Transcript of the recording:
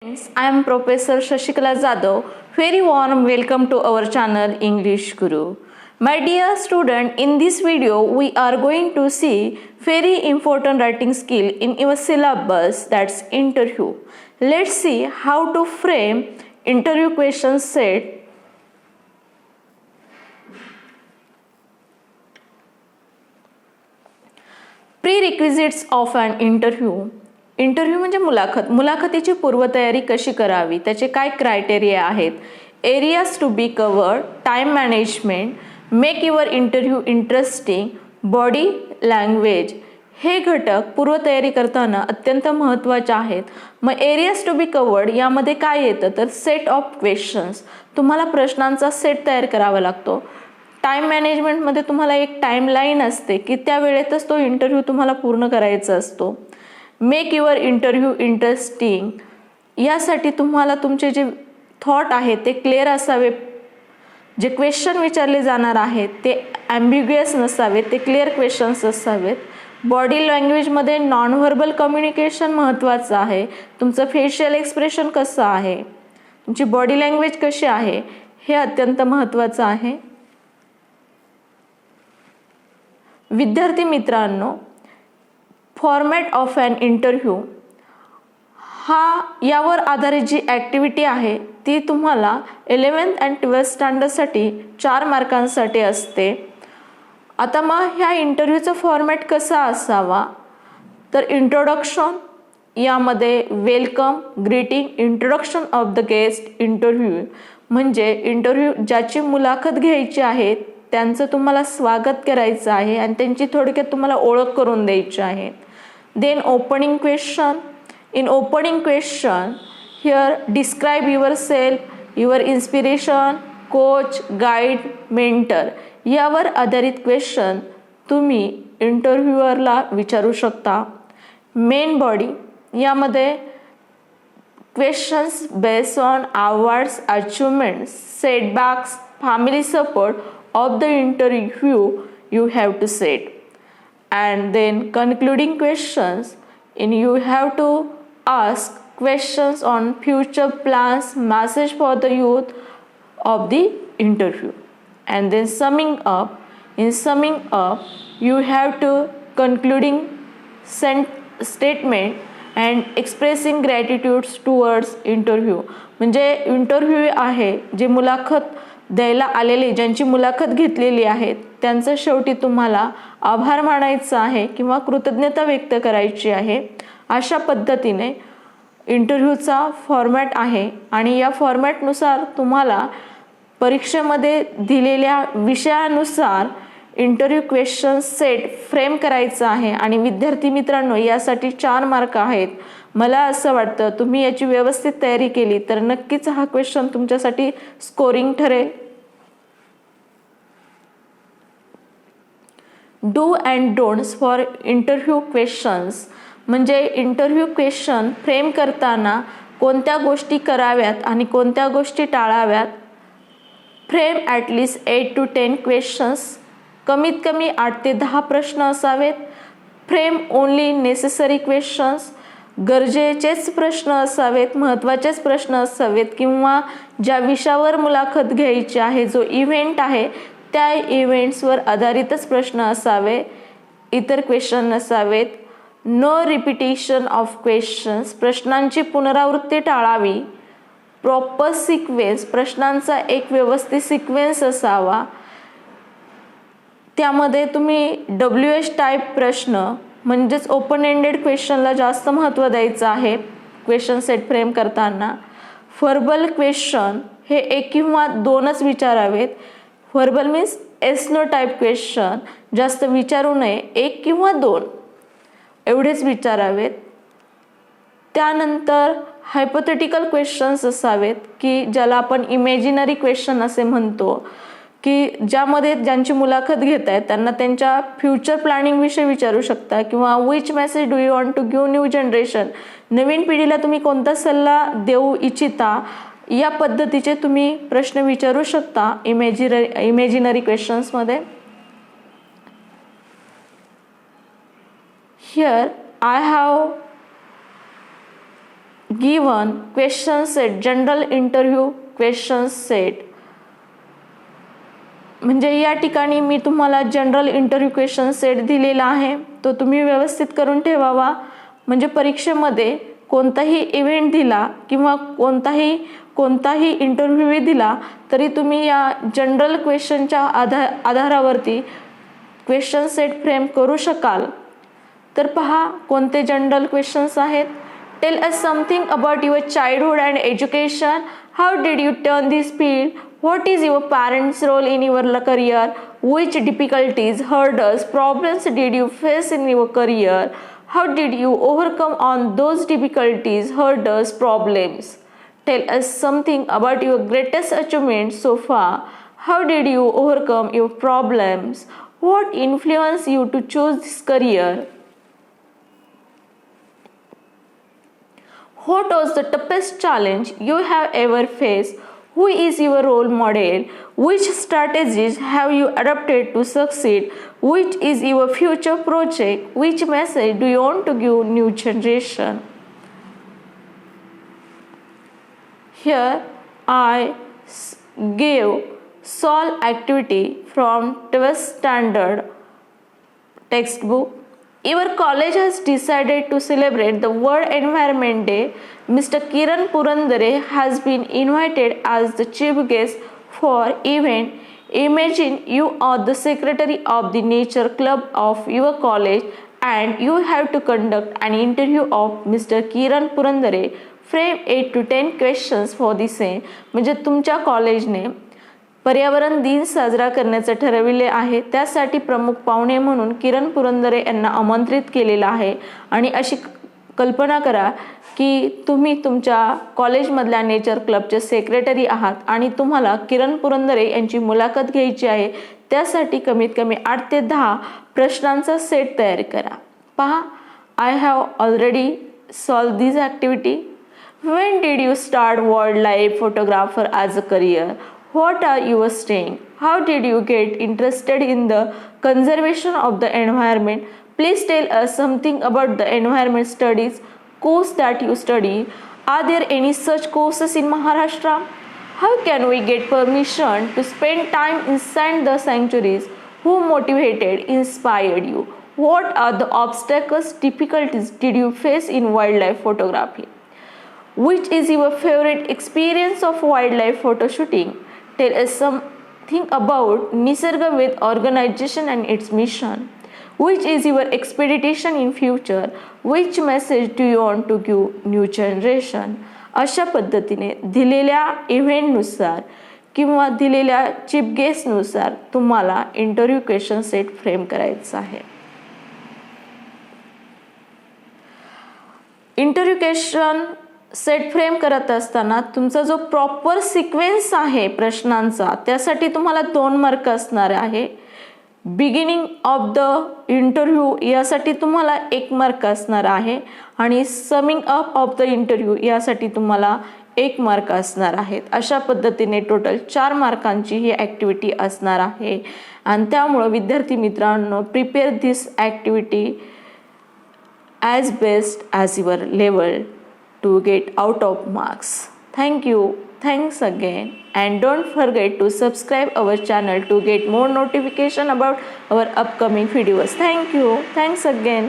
Friends, I am Professor Shashikala Jadhav. Very warm welcome to our channel English Guru. My dear student, in this video we are going to see very important writing skill in your syllabus, that's interview. Let's see how to frame interview question set. Prerequisites of an interview. Interview म्हणजे मुलाखतीची पूर्वतयारी कशी करावी, त्याचे काय criteria आहेत, areas to be covered, time management, make your interview interesting, body language, हे घटक पूर्वतयारी करताना अत्यंत महत्त्वाचे आहेत. मग एरियाज टू बी कवर्ड यामध्ये काय येतं तर सेट ऑफ क्वेश्चन्स, तुम्हाला प्रश्नांचा सेट तयार करावा लागतो. टाइम मॅनेजमेंटमध्ये तुम्हाला एक टाईमलाईन असते की त्या वेळेतच तो इंटरव्ह्यू तुम्हाला पूर्ण करायचा असतो. मेक युअर इंटरव्ह्यू इंटरेस्टिंग, यासाठी तुम्हाला तुमचे जे थॉट आहेत ते क्लिअर असावे, जे क्वेश्चन विचारले जाणार आहेत ते ॲम्बिग्युअस नसावेत, ते क्लिअर क्वेश्चन्स असावेत. बॉडी लँग्वेजमध्ये नॉन व्हर्बल कम्युनिकेशन महत्त्वाचं आहे. तुमचं फेशियल एक्सप्रेशन कसं आहे, तुमची बॉडी लँग्वेज कशी आहे, हे अत्यंत महत्त्वाचं आहे. विद्यार्थी मित्रांनो, फॉर्मॅट ऑफ ॲन इंटरव्ह्यू यावर आधारित जी ॲक्टिव्हिटी आहे ती तुम्हाला 11th and 12th स्टँडर्डसाठी 4 मार्कांसाठी असते. आता मग ह्या इंटरव्ह्यूचा फॉर्मॅट कसा असावा तर इंट्रोडक्शन, यामध्ये welcome, greeting, introduction of the guest, interview म्हणजे इंटरव्ह्यू ज्याची मुलाखत घ्यायची आहे त्यांचं तुम्हाला स्वागत करायचं आहे आणि त्यांची थोडक्यात तुम्हाला ओळख करून द्यायची आहे. Then opening question. In opening question, here describe yourself, your inspiration, coach, guide, mentor. यावर आधारित क्वेश्चन तुम्ही इंटरव्ह्यूअरला विचारू शकता. मेन बॉडी, यामध्ये questions based on awards, achievements, setbacks, family support of the interview you have to set. And then concluding questions, and you have to ask questions on future plans, message for the youth of the interview. And then summing up, you have to concluding statement and expressing gratitude towards interview. म्हणजे interview आहे जे मुलाखत द्यायला आलेले, ज्यांची मुलाखत घेतलेली आहे त्यांचं शेवटी तुम्हाला आभार मानायचं आहे किंवा कृतज्ञता व्यक्त करायची आहे. अशा पद्धतीने इंटरव्ह्यूचा फॉर्मॅट आहे आणि या फॉर्मॅटनुसार तुम्हाला परीक्षेमध्ये दिलेल्या विषयानुसार इंटरव्ह्यू क्वेश्चन सेट फ्रेम करायचं आहे. आणि विद्यार्थी मित्रांनो, यासाठी 4 मार्क आहेत. मला असं वाटतं तुम्ही याची व्यवस्थित तयारी केली तर नक्कीच हा क्वेश्चन तुमच्यासाठी स्कोरिंग ठरेल. Do and don'ts for interview questions म्हणजे इंटरव्ह्यू क्वेश्चन फ्रेम करताना कोणत्या गोष्टी कराव्यात आणि कोणत्या गोष्टी टाळाव्यात. फ्रेम ॲटलिस्ट 8 to 10 क्वेश्चन्स, कमीत कमी 8 ते 10 प्रश्न असावेत. फ्रेम ओनली नेसेसरी क्वेश्चन्स, गरजेचेच प्रश्न असावेत, महत्त्वाचेच प्रश्न असावेत किंवा ज्या विषयावर मुलाखत घ्यायची आहे, जो इव्हेंट आहे त्या इव्हेंट्सवर आधारितच प्रश्न असावे, इतर क्वेश्चन नसावेत. नो रिपिटेशन ऑफ क्वेश्चन्स, प्रश्नांची पुनरावृत्ती टाळावी. प्रॉपर सिक्वेन्स, प्रश्नांचा एक व्यवस्थित सिक्वेन्स असावा. त्यामध्ये तुम्ही WH टाईप प्रश्न म्हणजेच ओपन एंडेड क्वेश्चनला जास्त महत्त्व द्यायचं आहे क्वेश्चन सेट फ्रेम करताना. व्हर्बल क्वेश्चन हे 1 किंवा 2च विचारावेत. Verbal means yes no type question जास्त विचारू नये, 1 किंवा 2 एवढेच विचारावेत. त्यानंतर हायपोथेटिकल क्वेश्चन्स असावेत की ज्याला आपण इमॅजिनरी क्वेश्चन असे म्हणतो, की ज्यामध्ये ज्यांची मुलाखत घेत आहेत त्यांना त्यांच्या फ्युचर प्लॅनिंग विषयी विचारू शकता किंवा which message do you want to give new generation, नवीन पिढीला तुम्ही कोणता सल्ला देऊ इच्छिता, या पद्धतीचे तुम्ही प्रश्न विचारू शकता इमॅजिनरी क्वेश्चन्समध्ये. Here I have given question set, general interview question set. म्हणजे या ठिकाणी मी तुम्हाला जनरल इंटरव्ह्यू क्वेश्चन सेट दिलेला आहे, तो तुम्ही व्यवस्थित करून ठेवावा. म्हणजे परीक्षेमध्ये कोणताही इव्हेंट दिला किंवा कोणताही इंटरव्ह्यू दिला तरी तुम्ही या जनरल क्वेश्चनच्या आधारावरती क्वेश्चन सेट फ्रेम करू शकाल. तर पहा कोणते जनरल क्वेश्चन्स आहेत. Tell us something about your childhood and education. How did U turn this field? What is your parents' role in your career? Which difficulties, hurdles, problems did you face in your career? How did you overcome on those difficulties, hurdles, problems? Tell us something about your greatest achievement so far. How did you overcome your problems? What influenced you to choose this career? What was the toughest challenge you have ever faced? Who is your role model? Which strategies have you adopted to succeed? Which is your future project? Which message do you want to give new generation? Here I give solve activity from 12th standard textbook. Your college has decided to celebrate the World Environment Day. Mr. Kiran Purandare has been invited as the chief guest for event. Imagine you are the secretary of the Nature Club of your college and you have to conduct an interview of Mr. Kiran Purandare. Frame 8 to 10 questions for the same. म्हणजे तुमच्या कॉलेजने पर्यावरण दिन साजरा करण्याचे ठरविले आहे. त्यासाठी प्रमुख पाहुणे म्हणून किरण पुरंदरे यांना आमंत्रित केलेलं आहे. आणि अशी कल्पना करा की तुम्ही तुमच्या कॉलेजमधल्या नेचर क्लबचे सेक्रेटरी आहात आणि तुम्हाला किरण पुरंदरे यांची मुलाखत घ्यायची आहे. त्यासाठी कमीत कमी 8 ते 10 प्रश्नांचा सेट तयार करा. पहा, I have already solve this activity. When did you start wild life photographer as a career? What are you studying? How did you get interested in the conservation of the environment? Please tell us something about the environment studies course that you study. Are there any such courses in Maharashtra? How can we get permission to spend time inside the sanctuaries? Who motivated, inspired you? What are the obstacles, difficulties did you face in wildlife photography? Which is your favorite experience of wildlife photo shooting? Tell us something about Nisarga with organization and its mission. Which is your expectation in future? Which message do you want to give new generation? अशा पद्धतीने दिलेल्या इव्हेंटनुसार किंवा दिलेल्या chief गेस्टनुसार तुम्हाला interview question set frame करायचा आहे. Interview question set frame करत असताना तुमचा जो प्रॉपर सिक्वेन्स आहे प्रश्नांचा त्यासाठी तुम्हाला 2 मार्क असणार आहे. बिगिनिंग ऑफ द इंटरव्ह्यू यासाठी तुम्हाला 1 मार्क असणार आहे आणि summing up of the interview यासाठी तुम्हाला 1 मार्क असणार आहेत. अशा पद्धतीने टोटल 4 मार्कांची ही ॲक्टिव्हिटी असणार आहे. आणि त्यामुळं विद्यार्थी मित्रांनो, prepare this activity as best as your level to get out of marks. Thank you. Thanks again. And don't forget to subscribe our channel to get more notification about our upcoming videos. Thank you. Thanks again.